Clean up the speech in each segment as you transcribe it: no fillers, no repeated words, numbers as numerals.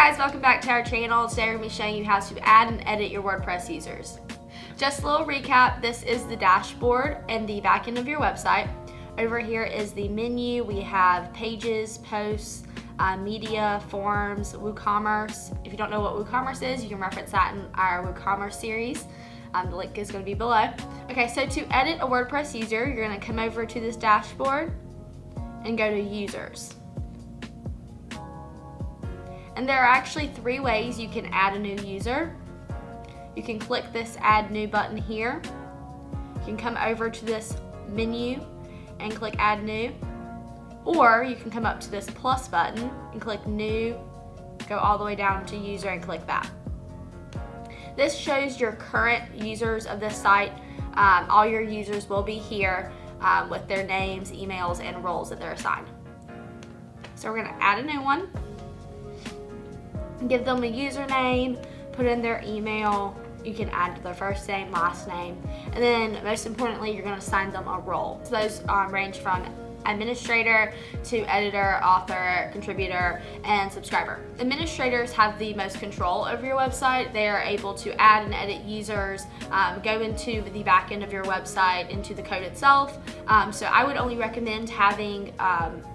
guys, welcome back to our channel. Today we're going to be showing you how to add and edit your WordPress users. Just a little recap, this is the dashboard and the back end of your website. Over here is the menu. We have pages, posts, media, forms, WooCommerce. If you don't know what WooCommerce is, you can reference that in our WooCommerce series. The link is going to be below. Okay, so to edit a WordPress user, you're going to come over to this dashboard and go to users. And there are actually 3 ways you can add a new user. You can click this add new button here. You can come over to this menu and click add new. Or you can come up to this plus button and click new, go all the way down to user and click that. This shows your current users of this site. All your users will be here with their names, emails, and roles that they're assigned. So we're going to add a new one. Give them a username, put in their email. You can add their first name, last name, and then most importantly, you're going to assign them a role. So those range from administrator to editor, author, contributor, and subscriber. Administrators have the most control over your website. They are able to add and edit users, go into the back end of your website, into the code itself. So I would only recommend having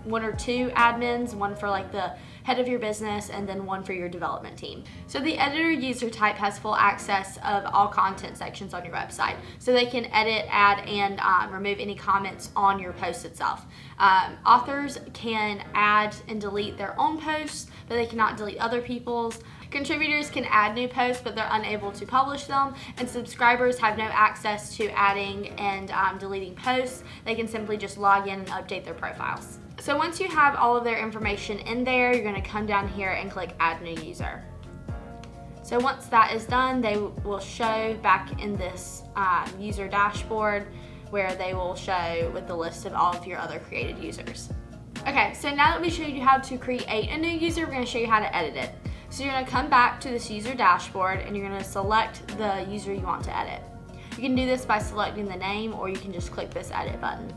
1 or 2 admins, one for like the head of your business, and then one for your development team. So the editor user type has full access of all content sections on your website. So they can edit, add, and remove any comments on your post itself. Authors can add and delete their own posts, but they cannot delete other people's. Contributors can add new posts, but they're unable to publish them. And subscribers have no access to adding and deleting posts. They can simply just log in and update their profiles. So once you have all of their information in there, you're going to come down here and click add new user. So once that is done, they will show back in this user dashboard where they will show with the list of all of your other created users. Okay, so now that we showed you how to create a new user, we're going to show you how to edit it. So you're going to come back to this user dashboard and you're going to select the user you want to edit. You can do this by selecting the name, or you can just click this edit button.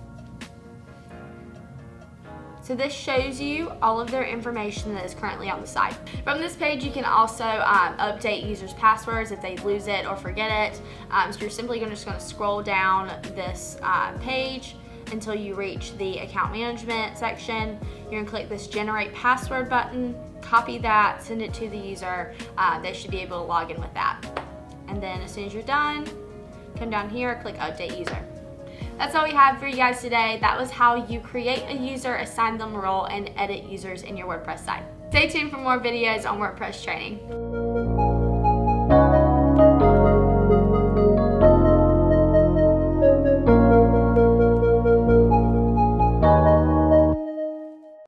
So this shows you all of their information that is currently on the site. From this page, you can also update users' passwords if they lose it or forget it. So you're simply just going to scroll down this page until you reach the account management section. You're going to click this generate password button, copy that, send it to the user. They should be able to log in with that. And then as soon as you're done, come down here, click update user. That's all we have for you guys today. That was how you create a user, assign them a role, and edit users in your WordPress site. Stay tuned for more videos on WordPress training.